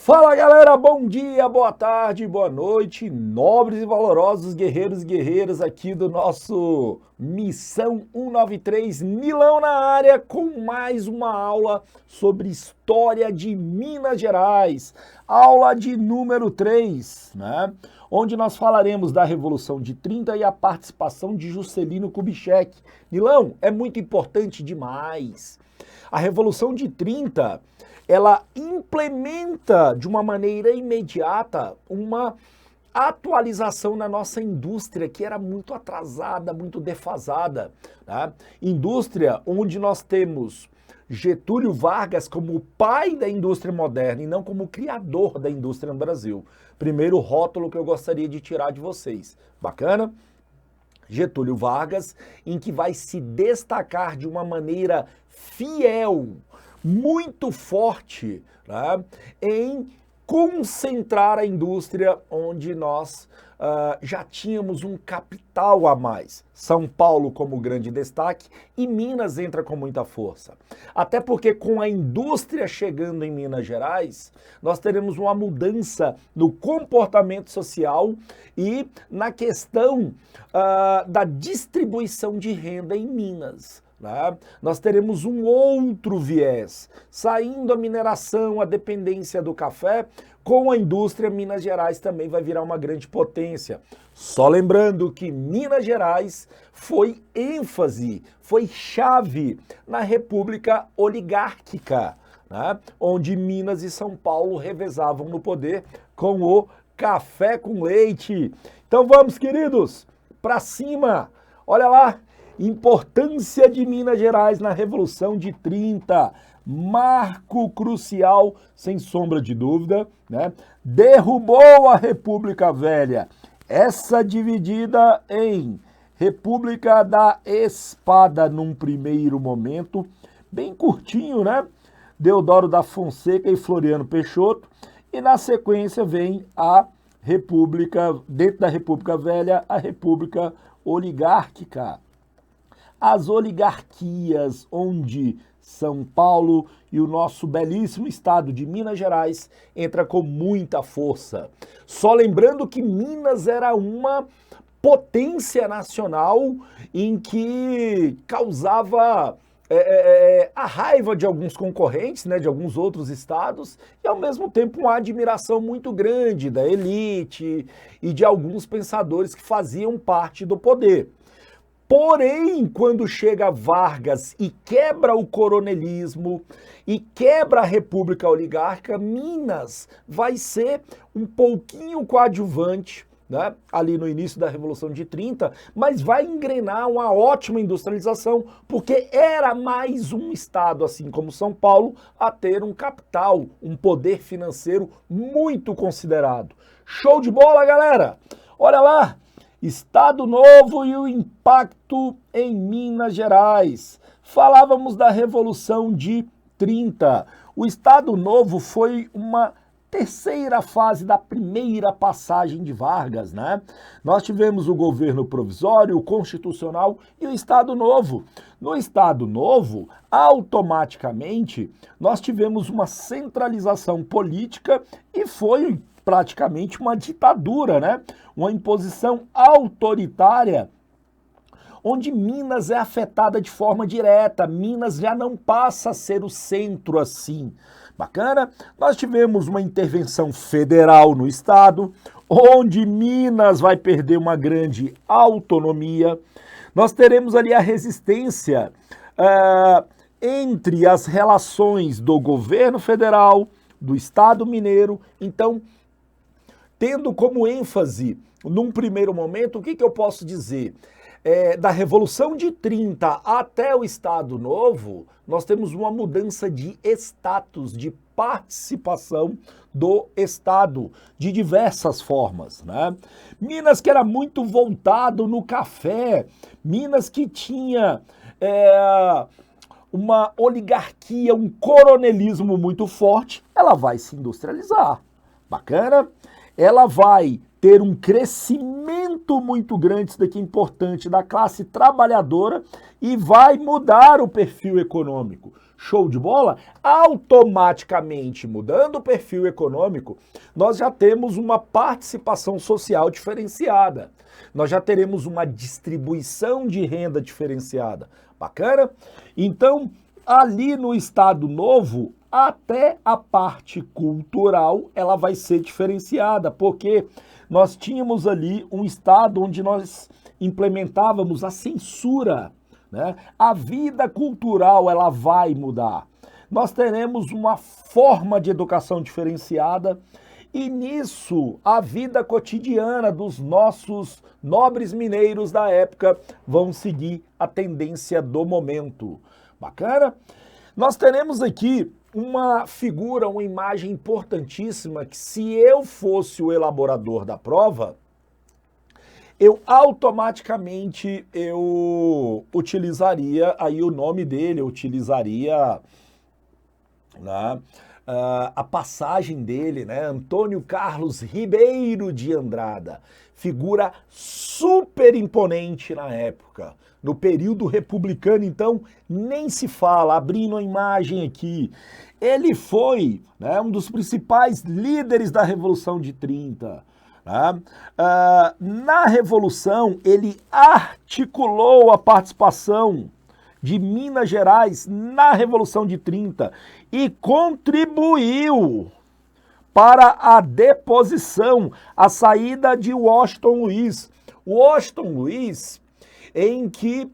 Fala galera, bom dia, boa tarde, boa noite, nobres e valorosos guerreiros e guerreiras aqui do nosso Missão 193, Milão na área, com mais uma aula sobre história de Minas Gerais, aula de número 3, né? Onde nós falaremos da Revolução de 30 e a participação de Juscelino Kubitschek. Milão é muito importante demais. A Revolução de 30... ela implementa de uma maneira imediata uma atualização na nossa indústria que era muito atrasada, muito defasada. Tá? Indústria onde nós temos Getúlio Vargas como o pai da indústria moderna e não como o criador da indústria no Brasil. Primeiro rótulo que eu gostaria de tirar de vocês. Bacana? Getúlio Vargas, em que vai se destacar de uma maneira fiel, muito forte, né, em concentrar a indústria onde nós já tínhamos um capital a mais. São Paulo como grande destaque e Minas entra com muita força. Até porque com a indústria chegando em Minas Gerais, nós teremos uma mudança no comportamento social e na questão da distribuição de renda em Minas. Nós teremos um outro viés, saindo a mineração, a dependência do café, com a indústria, Minas Gerais também vai virar uma grande potência. Só lembrando que Minas Gerais foi ênfase, foi chave na República Oligárquica, né? Onde Minas e São Paulo revezavam no poder com o café com leite. Então vamos, queridos, para cima, olha lá. Importância de Minas Gerais na Revolução de 30, marco crucial, sem sombra de dúvida, né? Derrubou a República Velha, essa dividida em República da Espada num primeiro momento, bem curtinho, né? Deodoro da Fonseca e Floriano Peixoto, e na sequência vem a República, dentro da República Velha, a República Oligárquica. As oligarquias, onde São Paulo e o nosso belíssimo estado de Minas Gerais entra com muita força. Só lembrando que Minas era uma potência nacional em que causava a raiva de alguns concorrentes, né, de alguns outros estados, e ao mesmo tempo uma admiração muito grande da elite e de alguns pensadores que faziam parte do poder. Porém, quando chega Vargas e quebra o coronelismo e quebra a República Oligárquica, Minas vai ser um pouquinho coadjuvante, né, ali no início da Revolução de 30, mas vai engrenar uma ótima industrialização, porque era mais um estado, assim como São Paulo, a ter um capital, um poder financeiro muito considerado. Show de bola, galera! Olha lá! Estado Novo e o impacto em Minas Gerais. Falávamos da Revolução de 30. O Estado Novo foi uma terceira fase da primeira passagem de Vargas, né? Nós tivemos o governo provisório, o constitucional e o Estado Novo. No Estado Novo, automaticamente, nós tivemos uma centralização política e foi praticamente uma ditadura, né? Uma imposição autoritária, onde Minas é afetada de forma direta. Minas já não passa a ser o centro assim. Bacana? Nós tivemos uma intervenção federal no estado, onde Minas vai perder uma grande autonomia. Nós teremos ali a resistência entre as relações do governo federal, do estado mineiro. Então, tendo como ênfase, num primeiro momento, o que eu posso dizer? Da Revolução de 30 até o Estado Novo, nós temos uma mudança de status, de participação do Estado, de diversas formas, né? Minas que era muito voltado no café, Minas que tinha uma oligarquia, um coronelismo muito forte, ela vai se industrializar. Bacana? Ela vai ter um crescimento muito grande, isso daqui é importante, da classe trabalhadora e vai mudar o perfil econômico. Show de bola? Automaticamente, mudando o perfil econômico, nós já temos uma participação social diferenciada. Nós já teremos uma distribuição de renda diferenciada. Bacana? Então, ali no Estado Novo, até a parte cultural, ela vai ser diferenciada, porque nós tínhamos ali um Estado onde nós implementávamos a censura, né? A vida cultural, ela vai mudar. Nós teremos uma forma de educação diferenciada e nisso a vida cotidiana dos nossos nobres mineiros da época vão seguir a tendência do momento. Bacana? Nós teremos aqui uma figura, uma imagem importantíssima que se eu fosse o elaborador da prova, eu automaticamente utilizaria aí o nome dele, eu utilizaria, né, a passagem dele, né, Antônio Carlos Ribeiro de Andrada, figura super imponente na época. No período republicano, então, nem se fala, abrindo a imagem aqui. Ele foi, né, um dos principais líderes da Revolução de 30. Né? Na Revolução, ele articulou a participação de Minas Gerais na Revolução de 30 e contribuiu para a deposição, a saída de Washington Luiz. Washington Luiz, em que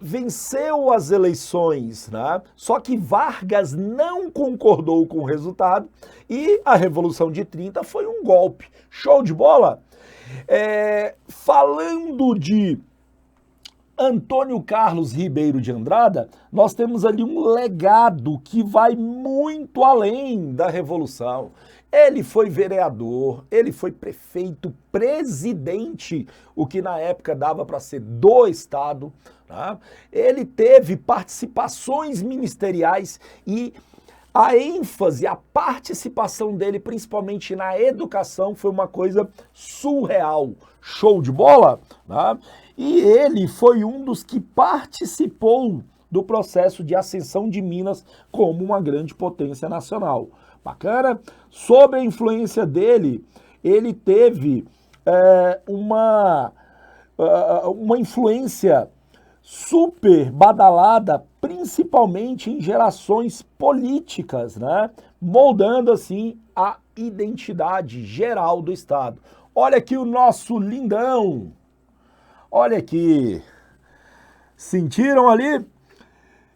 venceu as eleições, né? Só que Vargas não concordou com o resultado e a Revolução de 30 foi um golpe. Show de bola? Falando de Antônio Carlos Ribeiro de Andrada, nós temos ali um legado que vai muito além da Revolução. Ele foi vereador, ele foi prefeito, presidente, o que na época dava para ser do Estado. Tá? Ele teve participações ministeriais e a ênfase, a participação dele, principalmente na educação, foi uma coisa surreal. Show de bola? Tá? E ele foi um dos que participou do processo de ascensão de Minas como uma grande potência nacional. Bacana? Sob a influência dele, ele teve uma influência super badalada, principalmente em gerações políticas, né? Moldando assim a identidade geral do Estado. Olha aqui o nosso lindão. Olha aqui. Sentiram ali?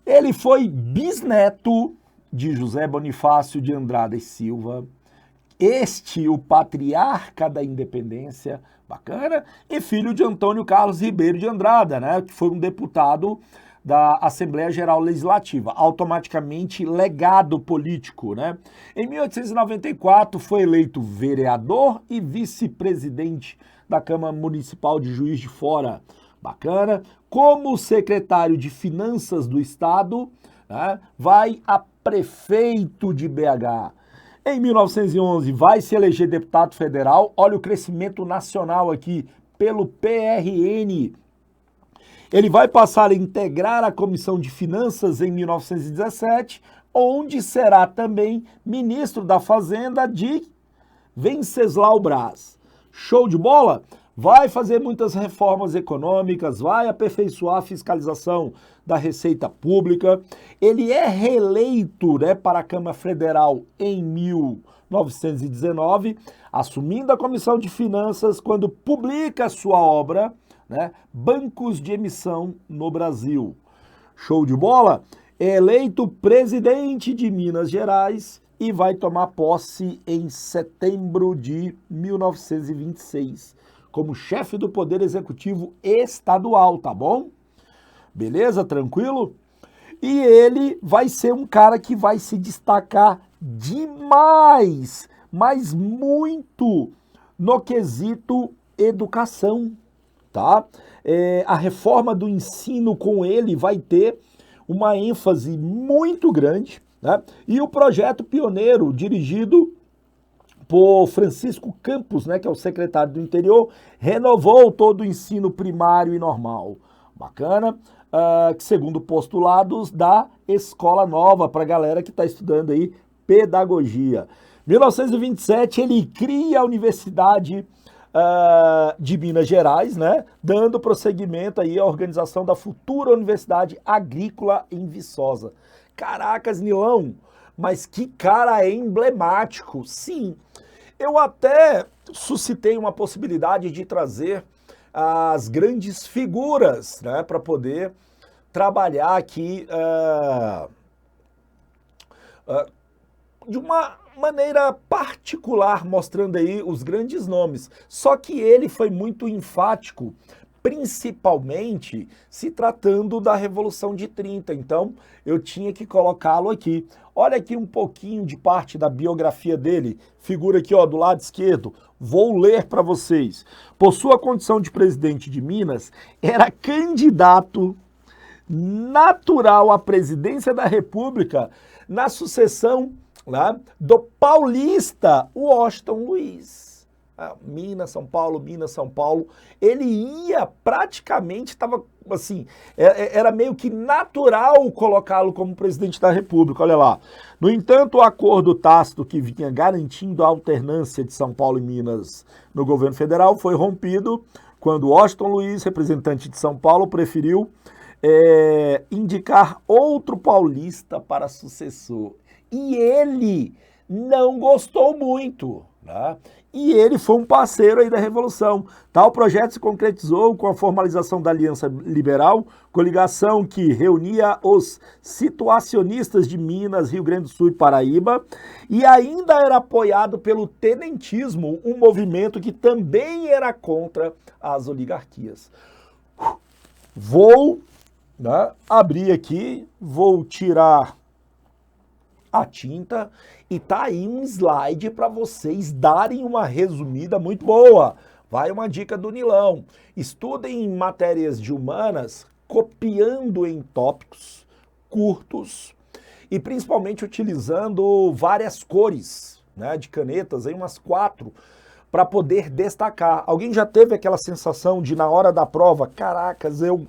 Ele foi bisneto de José Bonifácio de Andrada e Silva, o patriarca da independência, bacana, e filho de Antônio Carlos Ribeiro de Andrada, né, que foi um deputado da Assembleia Geral Legislativa, automaticamente legado político, né. Em 1894 foi eleito vereador e vice-presidente da Câmara Municipal de Juiz de Fora, bacana, como secretário de Finanças do Estado, né, vai a prefeito de BH. Em 1911 vai se eleger deputado federal, olha o crescimento nacional aqui, pelo PRN. Ele vai passar a integrar a Comissão de Finanças em 1917, onde será também ministro da Fazenda de Venceslau Braz. Show de bola? Vai fazer muitas reformas econômicas, vai aperfeiçoar a fiscalização da Receita Pública. Ele é reeleito, né, para a Câmara Federal em 1919, assumindo a Comissão de Finanças quando publica sua obra, né, Bancos de Emissão no Brasil. Show de bola? É eleito presidente de Minas Gerais e vai tomar posse em setembro de 1926. Como chefe do Poder Executivo Estadual, tá bom? Beleza? Tranquilo? E ele vai ser um cara que vai se destacar demais, mas muito no quesito educação, tá? A reforma do ensino com ele vai ter uma ênfase muito grande, né? E o projeto pioneiro, dirigido por Francisco Campos, né, que é o secretário do Interior, renovou todo o ensino primário e normal. Bacana. segundo postulados da Escola Nova, para a galera que está estudando aí pedagogia. 1927 ele cria a Universidade de Minas Gerais, né, dando prosseguimento aí à organização da futura Universidade Agrícola em Viçosa. Caracas, Nilão, mas que cara emblemático. Sim, eu até suscitei uma possibilidade de trazer as grandes figuras, né, para poder trabalhar aqui de uma maneira particular, mostrando aí os grandes nomes. Só que ele foi muito enfático, principalmente se tratando da Revolução de 30. Então, eu tinha que colocá-lo aqui. Olha aqui um pouquinho de parte da biografia dele. Figura aqui, ó, do lado esquerdo. Vou ler para vocês. Por sua condição de presidente de Minas, era candidato natural à presidência da República na sucessão, né, do paulista Washington Luiz. Minas, São Paulo, Minas, São Paulo. Ele ia praticamente, estava assim, era meio que natural colocá-lo como presidente da República, olha lá. No entanto, o acordo tácito que vinha garantindo a alternância de São Paulo e Minas no governo federal foi rompido quando Washington Luiz, representante de São Paulo, preferiu indicar outro paulista para sucessor. E ele não gostou muito, né? E ele foi um parceiro aí da Revolução. Tal projeto se concretizou com a formalização da Aliança Liberal, coligação que reunia os situacionistas de Minas, Rio Grande do Sul e Paraíba, e ainda era apoiado pelo tenentismo, um movimento que também era contra as oligarquias. Vou, né, abrir aqui, vou tirar a tinta e tá aí um slide para vocês darem uma resumida muito boa. Vai uma dica do Nilão. Estudem matérias de humanas copiando em tópicos curtos e principalmente utilizando várias cores, né, de canetas, aí umas 4, para poder destacar. Alguém já teve aquela sensação de na hora da prova, caracas, eu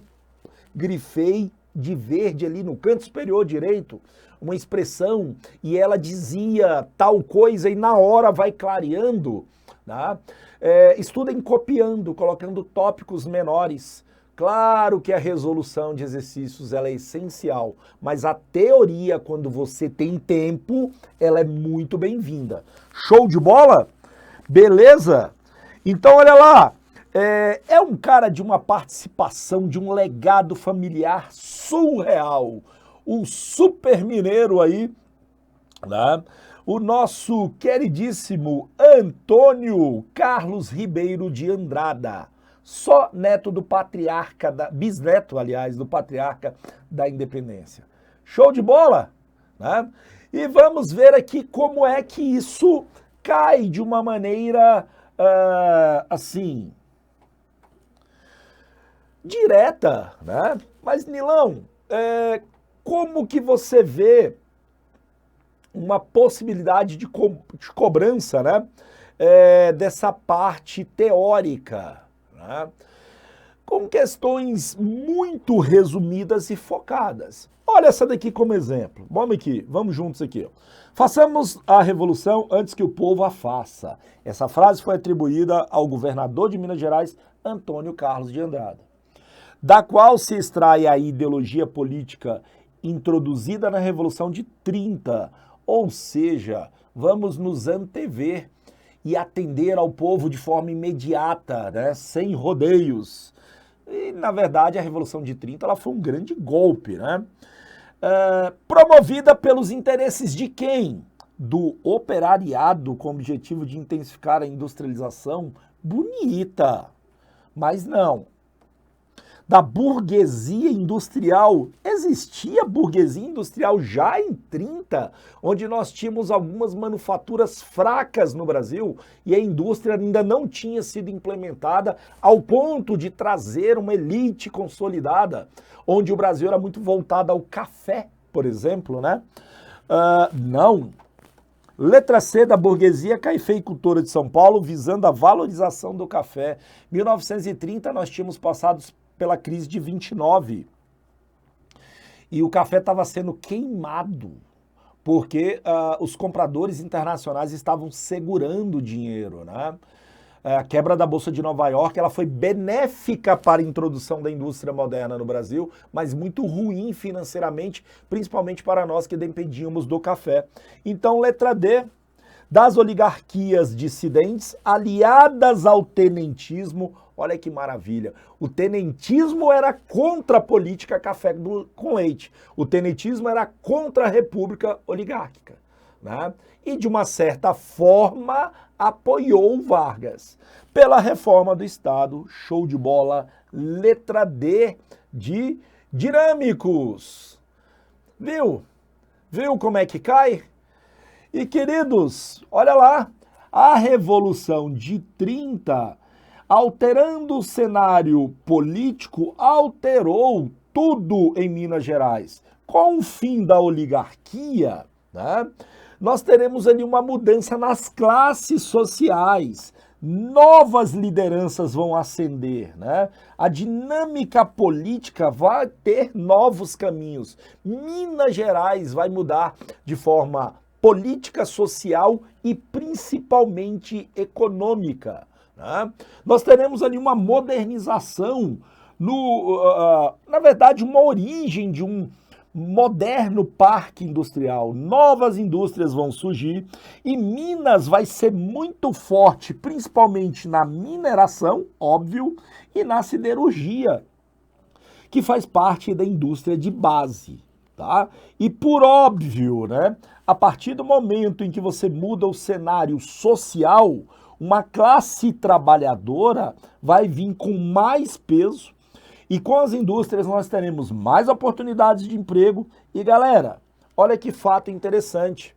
grifei de verde ali no canto superior direito uma expressão e ela dizia tal coisa e na hora vai clareando, né? Estudem copiando, colocando tópicos menores. Claro que a resolução de exercícios ela é essencial, mas a teoria, quando você tem tempo, ela é muito bem-vinda. Show de bola? Beleza? Então olha lá, é um cara de uma participação, de um legado familiar surreal. Um super mineiro aí, né? O nosso queridíssimo Antônio Carlos Ribeiro de Andrada, só neto do patriarca, bisneto, aliás, do patriarca da Independência. Show de bola? Né? E vamos ver aqui como é que isso cai de uma maneira, assim, direta, né? Mas, Nilão, como que você vê uma possibilidade de cobrança, né, dessa parte teórica, né, com questões muito resumidas e focadas? Olha essa daqui como exemplo. Vamos juntos aqui. Façamos a revolução antes que o povo a faça. Essa frase foi atribuída ao governador de Minas Gerais, Antônio Carlos de Andrada, da qual se extrai a ideologia política introduzida na Revolução de 30, ou seja, vamos nos antever e atender ao povo de forma imediata, né, sem rodeios. E, na verdade, a Revolução de 30 ela foi um grande golpe, né? Promovida pelos interesses de quem? Do operariado, com o objetivo de intensificar a industrialização. Bonita, mas não. Da burguesia industrial. Existia burguesia industrial já em 30, onde nós tínhamos algumas manufaturas fracas no Brasil e a indústria ainda não tinha sido implementada ao ponto de trazer uma elite consolidada, onde o Brasil era muito voltado ao café, por exemplo, né? Não. Letra C da burguesia cafeicultora de São Paulo, visando a valorização do café. 1930 nós tínhamos passado pela crise de 29. e o café estava sendo queimado, porque os compradores internacionais estavam segurando o dinheiro, né? A quebra da Bolsa de Nova York, ela foi benéfica para a introdução da indústria moderna no Brasil, mas muito ruim financeiramente, principalmente para nós que dependíamos do café. Então, letra D, das oligarquias dissidentes aliadas ao tenentismo. Olha que maravilha. O tenentismo era contra a política café com leite. O tenentismo era contra a república oligárquica, né? E, de uma certa forma, apoiou Vargas pela reforma do Estado. Show de bola. Letra D de dinâmicos. Viu? Viu como é que cai? E, queridos, olha lá, a Revolução de 30, alterando o cenário político, alterou tudo em Minas Gerais. Com o fim da oligarquia, né, nós teremos ali uma mudança nas classes sociais, novas lideranças vão ascender, né? A dinâmica política vai ter novos caminhos. Minas Gerais vai mudar de forma política, social e principalmente econômica, né? Nós teremos ali uma modernização, na verdade, uma origem de um moderno parque industrial. Novas indústrias vão surgir e Minas vai ser muito forte, principalmente na mineração, óbvio, e na siderurgia, que faz parte da indústria de base, tá? E por óbvio, né, a partir do momento em que você muda o cenário social, uma classe trabalhadora vai vir com mais peso. E com as indústrias nós teremos mais oportunidades de emprego. E galera, olha que fato interessante.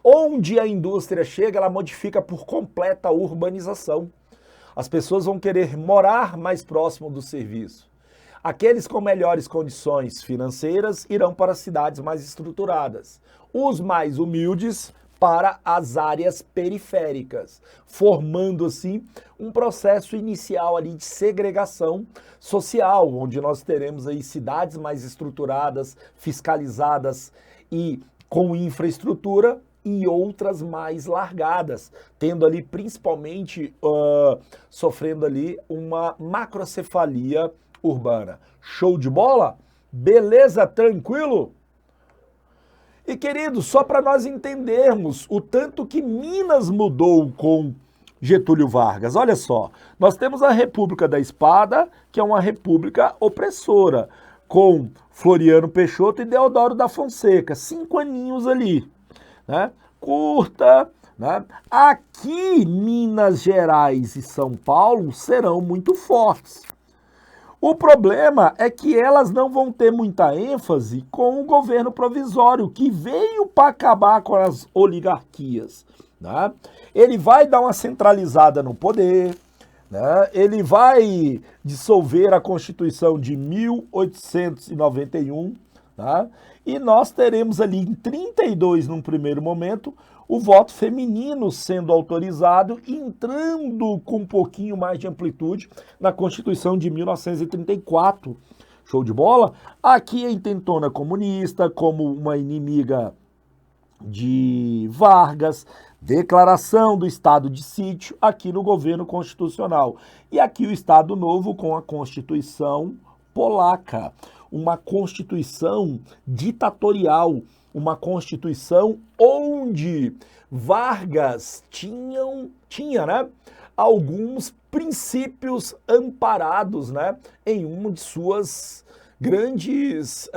Onde a indústria chega, ela modifica por completa a urbanização. As pessoas vão querer morar mais próximo do serviço. Aqueles com melhores condições financeiras irão para cidades mais estruturadas. Os mais humildes para as áreas periféricas, formando assim um processo inicial ali de segregação social, onde nós teremos aí cidades mais estruturadas, fiscalizadas e com infraestrutura, e outras mais largadas, tendo ali principalmente sofrendo ali uma macrocefalia urbana. Show de bola? Beleza? Tranquilo? E, queridos, só para nós entendermos o tanto que Minas mudou com Getúlio Vargas. Olha só, nós temos a República da Espada, que é uma república opressora, com Floriano Peixoto e Deodoro da Fonseca, 5 aninhos ali, né? Curta, né? Aqui, Minas Gerais e São Paulo serão muito fortes. O problema é que elas não vão ter muita ênfase com o governo provisório, que veio para acabar com as oligarquias, né? Ele vai dar uma centralizada no poder, né? Ele vai dissolver a Constituição de 1891, né? E nós teremos ali em 32, num primeiro momento, o voto feminino sendo autorizado e entrando com um pouquinho mais de amplitude na Constituição de 1934. Show de bola? Aqui a intentona comunista, como uma inimiga de Vargas, declaração do estado de sítio aqui no governo constitucional. E aqui o Estado Novo com a Constituição polaca, uma Constituição ditatorial, uma Constituição onde Vargas tinha, né, alguns princípios amparados, né, em uma de suas grandes,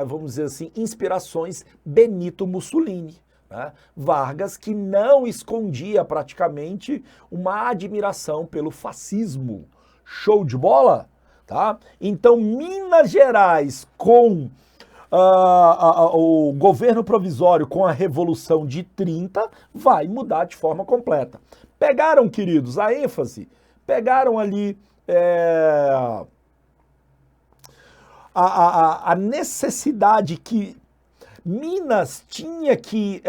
vamos dizer assim, inspirações, Benito Mussolini, né? Vargas que não escondia praticamente uma admiração pelo fascismo. Show de bola? Tá? Então, Minas Gerais com o governo provisório, com a Revolução de 30, vai mudar de forma completa. Pegaram, queridos, a ênfase, pegaram ali a necessidade que Minas tinha que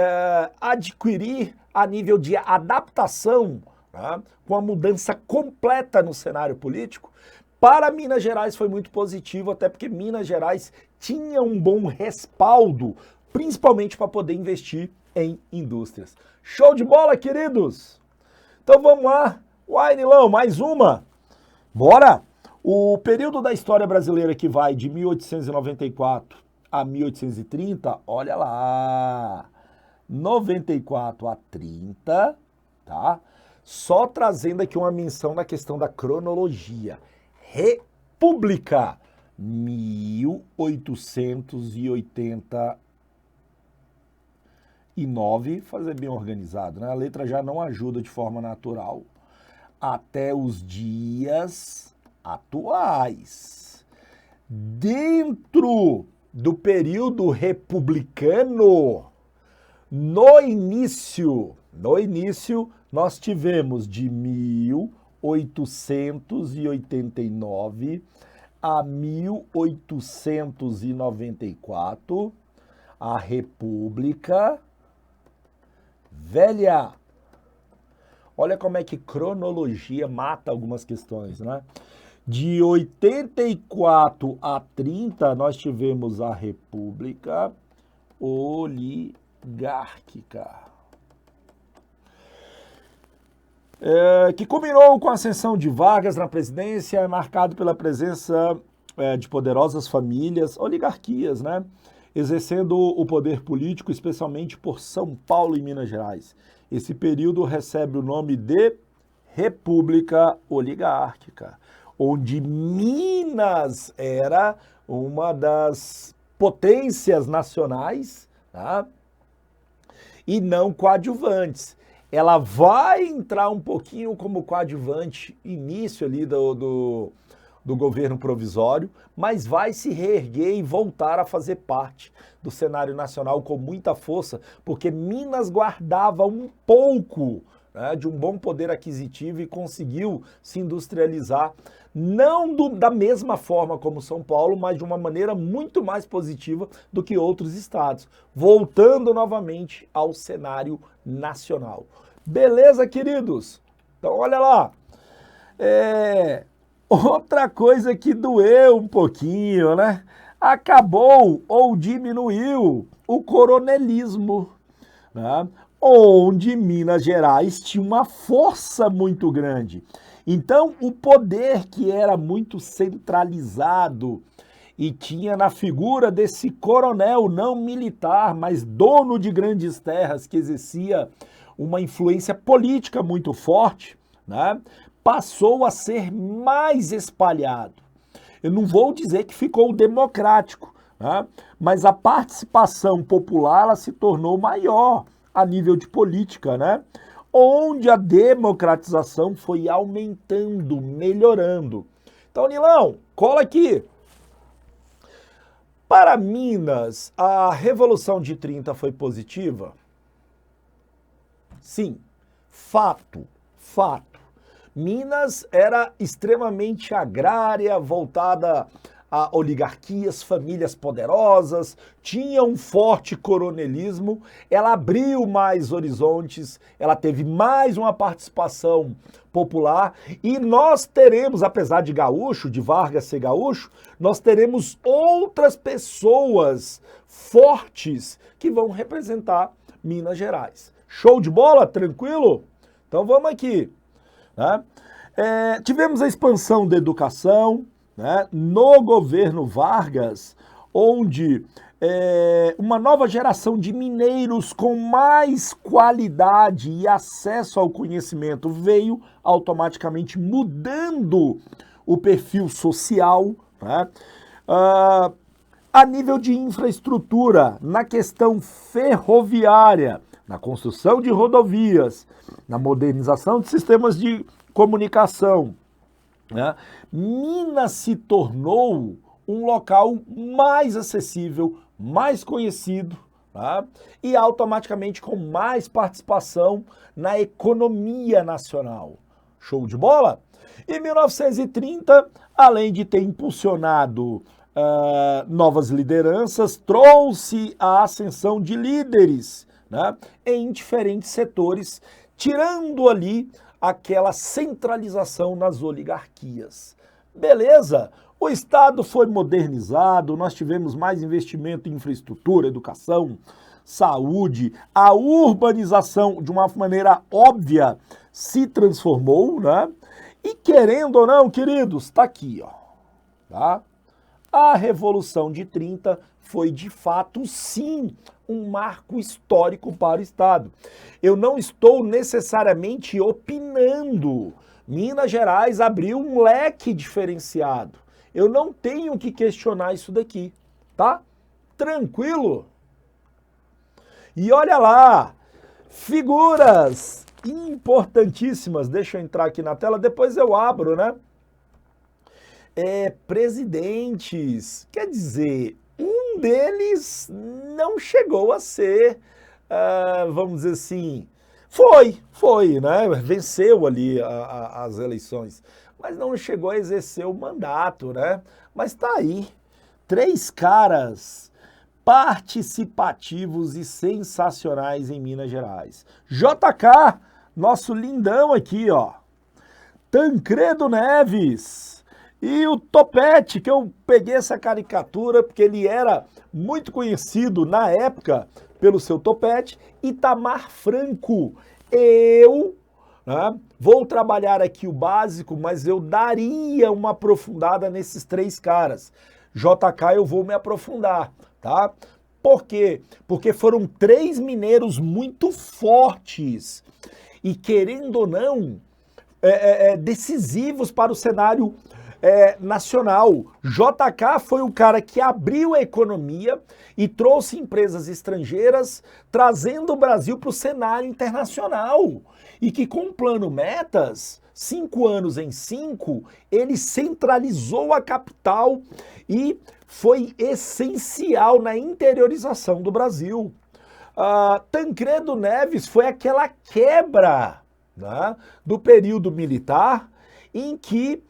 adquirir a nível de adaptação, tá? Com a mudança completa no cenário político. Para Minas Gerais foi muito positivo, até porque Minas Gerais tinha um bom respaldo, principalmente para poder investir em indústrias. Show de bola, queridos? Então vamos lá. Uai, Nilão, mais uma? Bora! O período da história brasileira que vai de 1894 a 1830, olha lá, 94 a 30, tá? Só trazendo aqui uma menção na questão da cronologia. República, 1889, fazer bem organizado, né? A letra já não ajuda de forma natural. Até os dias atuais. Dentro do período republicano, no início, nós tivemos de 1889 a 1894, a República Velha. Olha como é que cronologia mata algumas questões, né? De 84 a 30, nós tivemos a República Oligárquica, que culminou com a ascensão de Vargas na presidência, marcado pela presença de poderosas famílias, oligarquias, né? Exercendo o poder político, especialmente por São Paulo e Minas Gerais. Esse período recebe o nome de República Oligárquica, onde Minas era uma das potências nacionais, tá? E não coadjuvantes. Ela vai entrar um pouquinho como coadjuvante, início ali do governo provisório, mas vai se reerguer e voltar a fazer parte do cenário nacional com muita força, porque Minas guardava um pouco, né, de um bom poder aquisitivo e conseguiu se industrializar, não da mesma forma como São Paulo, mas de uma maneira muito mais positiva do que outros estados, voltando novamente ao cenário nacional. Beleza, queridos? Então, olha lá. Outra coisa que doeu um pouquinho, né? Acabou ou diminuiu o coronelismo, né? Onde Minas Gerais tinha uma força muito grande. Então, o poder que era muito centralizado e tinha na figura desse coronel não militar, mas dono de grandes terras, que exercia uma influência política muito forte, né? Passou a ser mais espalhado. Eu não vou dizer que ficou democrático, né? Mas a participação popular ela se tornou maior a nível de política, né? Onde a democratização foi aumentando, melhorando. Então, Nilão, cola aqui. Para Minas, a Revolução de 30 foi positiva? Sim, fato. Minas era extremamente agrária, voltada a oligarquias, famílias poderosas, tinha um forte coronelismo, ela abriu mais horizontes, ela teve mais uma participação popular e nós teremos, apesar de gaúcho, de Vargas ser gaúcho, nós teremos outras pessoas fortes que vão representar Minas Gerais. Show de bola? Tranquilo? Então vamos aqui. Né? Tivemos a expansão da educação, né, no governo Vargas, onde uma nova geração de mineiros com mais qualidade e acesso ao conhecimento veio automaticamente mudando o perfil social, né? A nível de infraestrutura, na questão ferroviária, na construção de rodovias, na modernização de sistemas de comunicação, né? Minas se tornou um local mais acessível, mais conhecido, tá? E automaticamente com mais participação na economia nacional. Show de bola? Em 1930, além de ter impulsionado novas lideranças, trouxe a ascensão de líderes, né, em diferentes setores, tirando ali aquela centralização nas oligarquias. Beleza? O Estado foi modernizado, nós tivemos mais investimento em infraestrutura, educação, saúde, a urbanização, de uma maneira óbvia, se transformou, né? E querendo ou não, queridos, está aqui, ó, tá? A Revolução de 30 foi, de fato, sim, um marco histórico para o Estado. Eu não estou necessariamente opinando. Minas Gerais abriu um leque diferenciado. Eu não tenho que questionar isso daqui, tá? Tranquilo? E olha lá, figuras importantíssimas. Deixa eu entrar aqui na tela, depois eu abro, né? Presidentes, quer dizer, um deles não chegou a ser, vamos dizer assim, foi, né? Venceu ali as eleições, mas não chegou a exercer o mandato, né? Mas tá aí, 3 caras participativos e sensacionais em Minas Gerais. JK, nosso lindão aqui, ó. Tancredo Neves. E o Topete, que eu peguei essa caricatura porque ele era muito conhecido na época pelo seu topete. Itamar Franco. Eu, né, vou trabalhar aqui o básico, mas eu daria uma aprofundada nesses 3 caras. JK eu vou me aprofundar, tá? Por quê? Porque foram 3 mineiros muito fortes e, querendo ou não, decisivos para o cenário nacional. JK foi o cara que abriu a economia e trouxe empresas estrangeiras, trazendo o Brasil para o cenário internacional. E que com o plano Metas, 5 anos em 5, ele centralizou a capital e foi essencial na interiorização do Brasil. Tancredo Neves foi aquela quebra, né, do período militar em que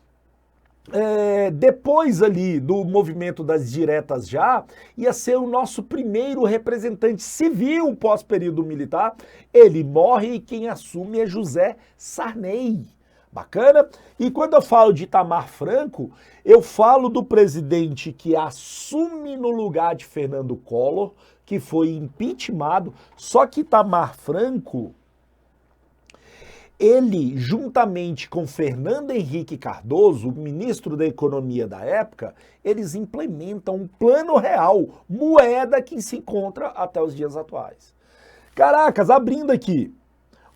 depois ali do movimento das diretas já, ia ser o nosso primeiro representante civil pós-período militar. Ele morre e quem assume é José Sarney. Bacana? E quando eu falo de Itamar Franco, eu falo do presidente que assume no lugar de Fernando Collor, que foi impeachmentado, só que Itamar Franco, ele, juntamente com Fernando Henrique Cardoso, o ministro da Economia da época, eles implementam um plano real, moeda que se encontra até os dias atuais. Caracas, abrindo aqui,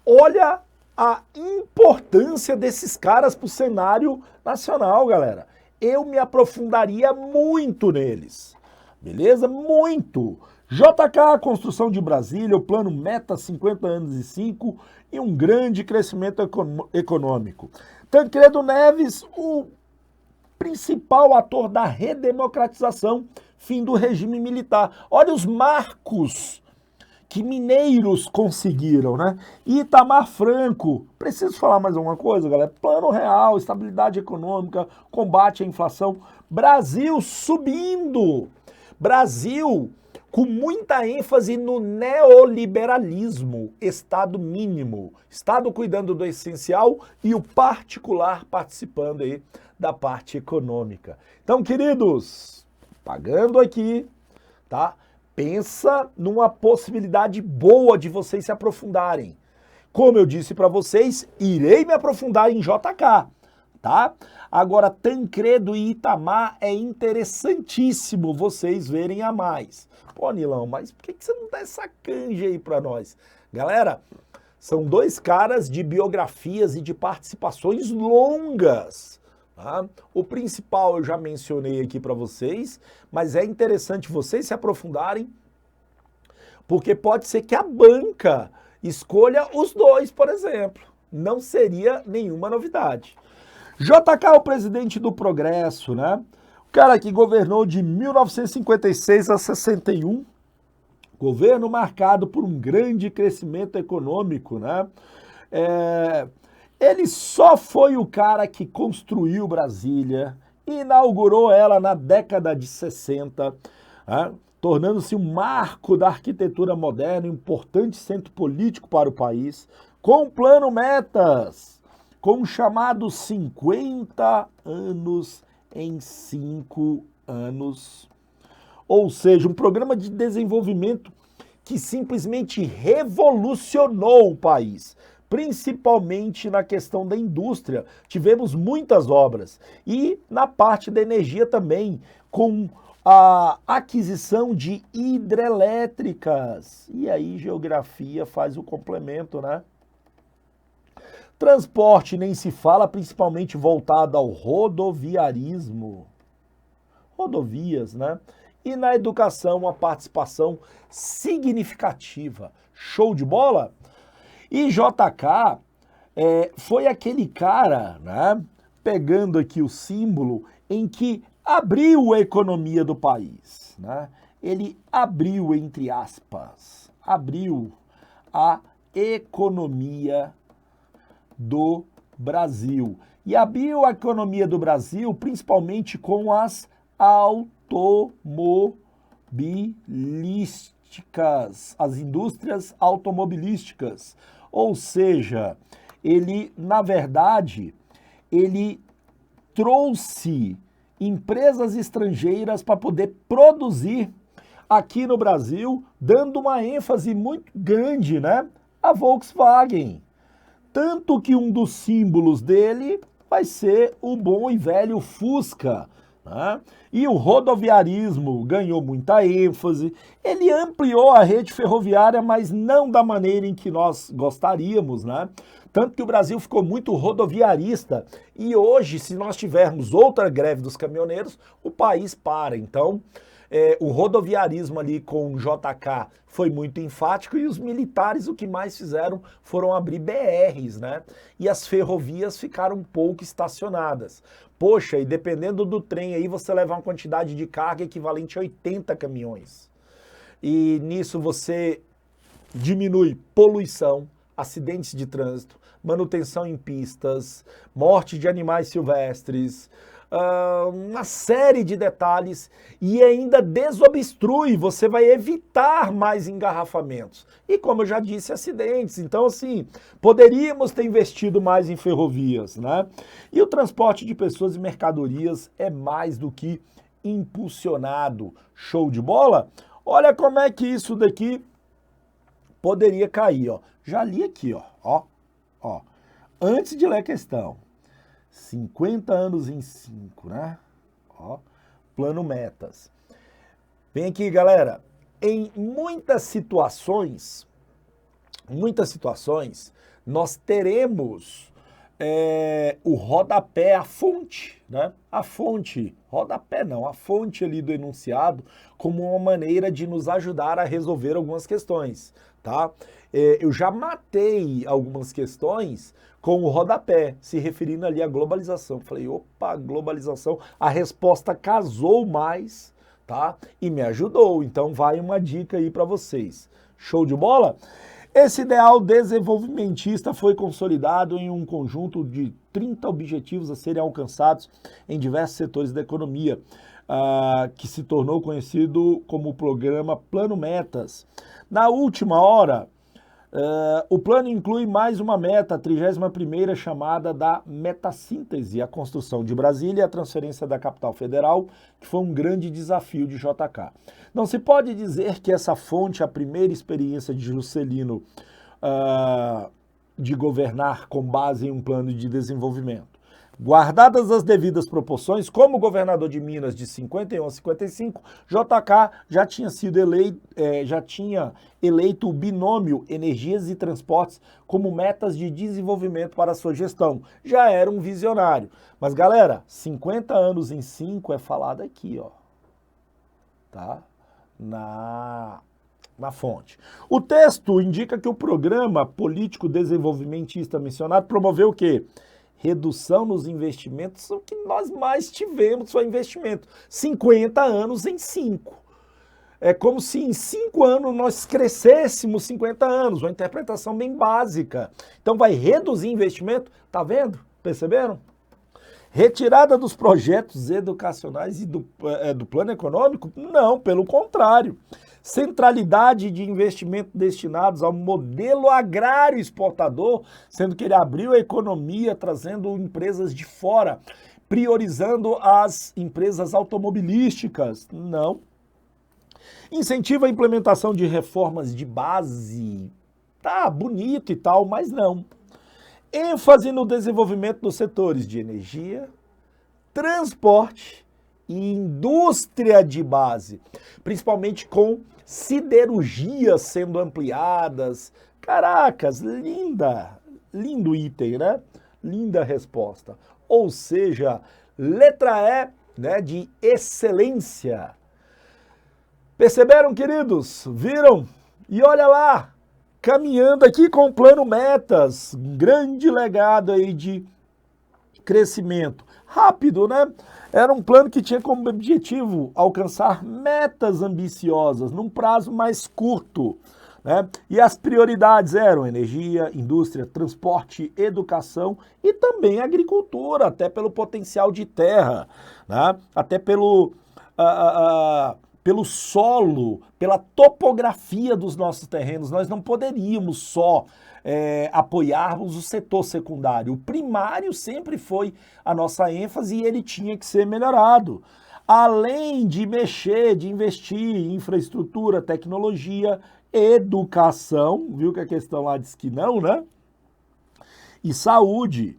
olha a importância desses caras para o cenário nacional, galera. Eu me aprofundaria muito neles, beleza? Muito! JK, construção de Brasília, o plano Meta 50 anos e 5 e um grande crescimento econômico. Tancredo Neves, o principal ator da redemocratização, fim do regime militar. Olha os marcos que mineiros conseguiram, né? Itamar Franco, preciso falar mais alguma coisa, galera? Plano real, estabilidade econômica, combate à inflação. Brasil subindo. Brasil com muita ênfase no neoliberalismo, Estado mínimo, Estado cuidando do essencial e o particular participando aí da parte econômica. Então, queridos, pagando aqui, tá? Pensa numa possibilidade boa de vocês se aprofundarem. Como eu disse para vocês, irei me aprofundar em JK, tá? Agora, Tancredo e Itamar é interessantíssimo vocês verem a mais. Pô, Nilão, mas por que você não dá essa canja aí para nós? Galera, são 2 caras de biografias e de participações longas. Tá? O principal eu já mencionei aqui para vocês, mas é interessante vocês se aprofundarem, porque pode ser que a banca escolha os 2, por exemplo. Não seria nenhuma novidade. JK é o presidente do Progresso, né? O cara que governou de 1956 a 61, governo marcado por um grande crescimento econômico, né? Ele só foi o cara que construiu Brasília, inaugurou ela na década de 60, né? Tornando-se um marco da arquitetura moderna, um importante centro político para o país, com o plano Metas, com o chamado 50 anos em 5 anos. Ou seja, um programa de desenvolvimento que simplesmente revolucionou o país, principalmente na questão da indústria. Tivemos muitas obras e na parte da energia também, com a aquisição de hidrelétricas. E aí geografia faz o complemento, né? Transporte nem se fala, principalmente voltado ao rodoviarismo. Rodovias, né? E na educação, uma participação significativa. Show de bola? E JK foi aquele cara, né, pegando aqui o símbolo, em que abriu a economia do país. Né? Ele abriu, entre aspas, abriu a economia do Brasil. E abriu a economia do Brasil principalmente com as automobilísticas, as indústrias automobilísticas. Ou seja, ele, na verdade, ele trouxe empresas estrangeiras para poder produzir aqui no Brasil, dando uma ênfase muito grande, né, à Volkswagen. Tanto que um dos símbolos dele vai ser o bom e velho Fusca. Né? E o rodoviarismo ganhou muita ênfase, ele ampliou a rede ferroviária, mas não da maneira em que nós gostaríamos, né? Tanto que o Brasil ficou muito rodoviarista e hoje, se nós tivermos outra greve dos caminhoneiros, o país para. Então, o rodoviarismo ali com o JK foi muito enfático e os militares o que mais fizeram foram abrir BRs, né? E as ferrovias ficaram um pouco estacionadas. Poxa, e dependendo do trem aí, você leva uma quantidade de carga equivalente a 80 caminhões. E nisso você diminui poluição, acidentes de trânsito, manutenção em pistas, morte de animais silvestres, uma série de detalhes e ainda desobstrui, você vai evitar mais engarrafamentos. E como eu já disse, acidentes. Então, assim, poderíamos ter investido mais em ferrovias, né? E o transporte de pessoas e mercadorias é mais do que impulsionado. Show de bola? Olha como é que isso daqui poderia cair, ó. Já li aqui, ó. Antes de ler a questão. 50 anos em 5, né? Ó, plano metas. Vem aqui, galera. Em muitas situações, nós teremos o rodapé, a fonte, né? A fonte, rodapé não, a fonte ali do enunciado como uma maneira de nos ajudar a resolver algumas questões, tá? Eu já matei algumas questões com o rodapé, se referindo ali à globalização. Falei, opa, globalização, a resposta casou mais, tá? E me ajudou, então vai uma dica aí para vocês. Show de bola? Esse ideal desenvolvimentista foi consolidado em um conjunto de 30 objetivos a serem alcançados em diversos setores da economia, que se tornou conhecido como o programa Plano Metas. Na última hora, o plano inclui mais uma meta, a 31ª, chamada da metassíntese, a construção de Brasília e a transferência da capital federal, que foi um grande desafio de JK. Não se pode dizer que essa fonte, a primeira experiência de Juscelino de governar com base em um plano de desenvolvimento. Guardadas as devidas proporções, como governador de Minas de 51 a 55, JK já tinha sido eleito o binômio Energias e Transportes como metas de desenvolvimento para a sua gestão. Já era um visionário. Mas, galera, 50 anos em 5 é falado aqui, ó. Tá? Na fonte. O texto indica que o programa político desenvolvimentista mencionado promoveu o quê? Redução nos investimentos, o que nós mais tivemos foi investimento. 50 anos em 5. É como se em 5 anos nós crescêssemos 50 anos, uma interpretação bem básica. Então vai reduzir investimento, tá vendo? Perceberam? Retirada dos projetos educacionais e do plano econômico? Não, pelo contrário. Centralidade de investimento destinados ao modelo agrário exportador, sendo que ele abriu a economia trazendo empresas de fora. priorizando as empresas automobilísticas? Não. Incentiva a implementação de reformas de base? Tá bonito e tal, mas não. ênfase no desenvolvimento dos setores de energia, transporte e indústria de base, principalmente com siderurgias sendo ampliadas. Caracas, lindo item, né? Linda resposta. Ou seja, letra E, né, de excelência. Perceberam, queridos? Viram? E olha lá, caminhando aqui com o plano Metas, um grande legado aí de crescimento. Rápido, né? Era um plano que tinha como objetivo alcançar metas ambiciosas num prazo mais curto, né? E as prioridades eram energia, indústria, transporte, educação e também agricultura, até pelo potencial de terra, né? Até pelo solo, pela topografia dos nossos terrenos. Nós não poderíamos só apoiarmos o setor secundário. O primário sempre foi a nossa ênfase e ele tinha que ser melhorado. Além de mexer, de investir em infraestrutura, tecnologia, educação, viu que a questão lá diz que não, né? E saúde.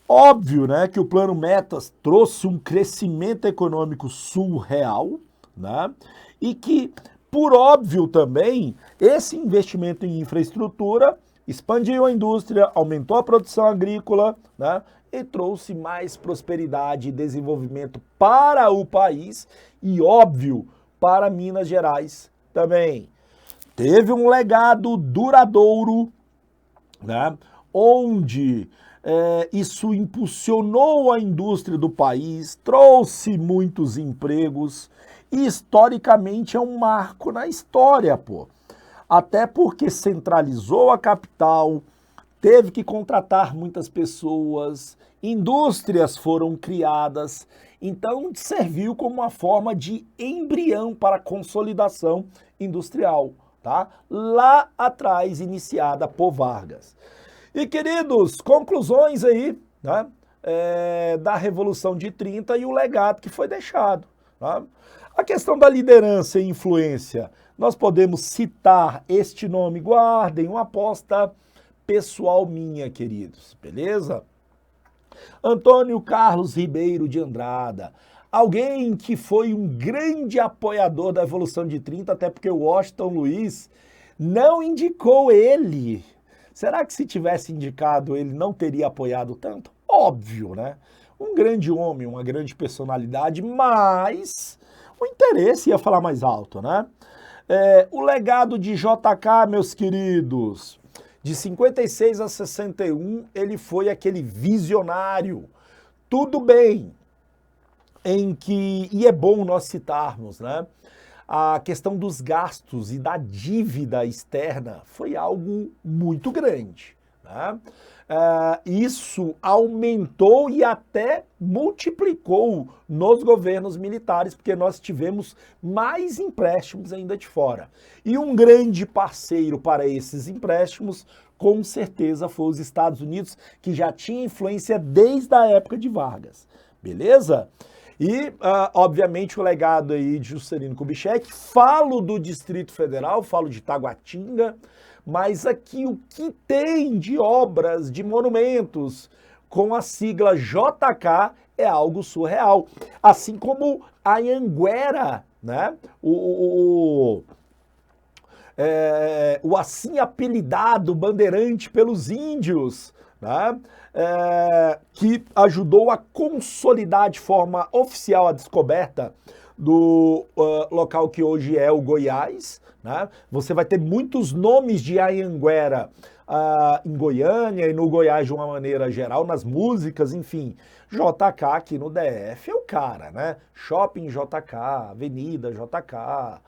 Óbvio, né, que o Plano Metas trouxe um crescimento econômico surreal, né? E que, por óbvio também, esse investimento em infraestrutura expandiu a indústria, aumentou a produção agrícola, né? E trouxe mais prosperidade e desenvolvimento para o país e, óbvio, para Minas Gerais também. Teve um legado duradouro, né? Onde isso impulsionou a indústria do país, trouxe muitos empregos e historicamente é um marco na história, pô. Até porque centralizou a capital, teve que contratar muitas pessoas, indústrias foram criadas, então serviu como uma forma de embrião para a consolidação industrial, tá? Lá atrás, iniciada por Vargas. E, queridos, conclusões aí, né, da Revolução de 30 e o legado que foi deixado. Tá? A questão da liderança e influência, nós podemos citar este nome, guardem, uma aposta pessoal minha, queridos, beleza? Antônio Carlos Ribeiro de Andrada, alguém que foi um grande apoiador da Revolução de 30, até porque o Washington Luiz não indicou ele. Será que se tivesse indicado ele não teria apoiado tanto? Óbvio, né? Um grande homem, uma grande personalidade, mas o interesse ia falar mais alto, né? O legado de JK, meus queridos, de 56 a 61, ele foi aquele visionário. Tudo bem, e é bom nós citarmos, né? A questão dos gastos e da dívida externa foi algo muito grande, né? Isso aumentou e até multiplicou nos governos militares, porque nós tivemos mais empréstimos ainda de fora. E um grande parceiro para esses empréstimos, com certeza, foi os Estados Unidos, que já tinha influência desde a época de Vargas, beleza? E, obviamente, o legado aí de Juscelino Kubitschek. Falo do Distrito Federal, falo de Taguatinga, mas aqui o que tem de obras, de monumentos com a sigla JK é algo surreal. Assim como a Anhanguera, né? O assim apelidado Bandeirante pelos índios, né? Que ajudou a consolidar de forma oficial a descoberta do local que hoje é o Goiás, né? Você vai ter muitos nomes de Anhanguera em Goiânia e no Goiás de uma maneira geral, nas músicas, enfim. JK aqui no DF é o cara, né? Shopping JK, Avenida JK,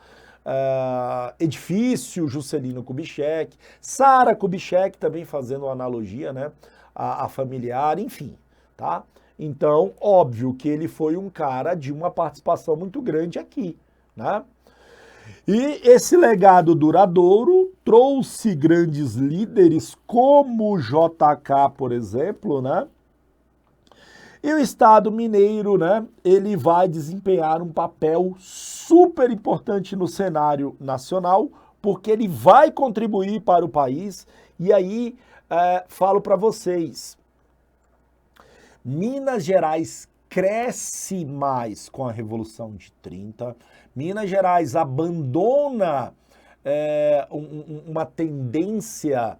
edifício Juscelino Kubitschek, Sara Kubitschek também fazendo uma analogia, né? A familiar, enfim, tá? Então, óbvio que ele foi um cara de uma participação muito grande aqui, né? E esse legado duradouro trouxe grandes líderes como JK, por exemplo, né? E o Estado mineiro, né, ele vai desempenhar um papel super importante no cenário nacional, porque ele vai contribuir para o país. E aí, falo para vocês, Minas Gerais cresce mais com a Revolução de 30, Minas Gerais abandona uma tendência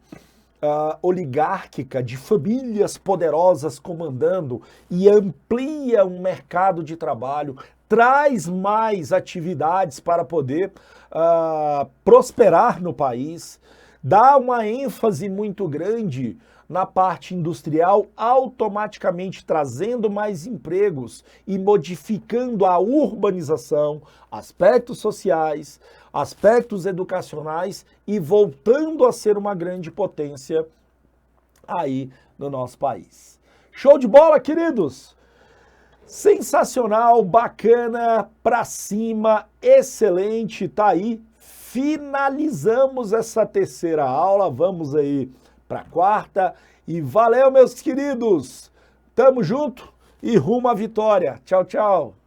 oligárquica de famílias poderosas comandando e amplia um mercado de trabalho, traz mais atividades para poder prosperar no país, dá uma ênfase muito grande na parte industrial, automaticamente trazendo mais empregos e modificando a urbanização, aspectos sociais, aspectos educacionais e voltando a ser uma grande potência aí no nosso país. Show de bola, queridos! Sensacional, bacana, pra cima, excelente, tá aí. Finalizamos essa terceira aula, vamos aí para a quarta. E valeu, meus queridos! Tamo junto e rumo à vitória. Tchau, tchau!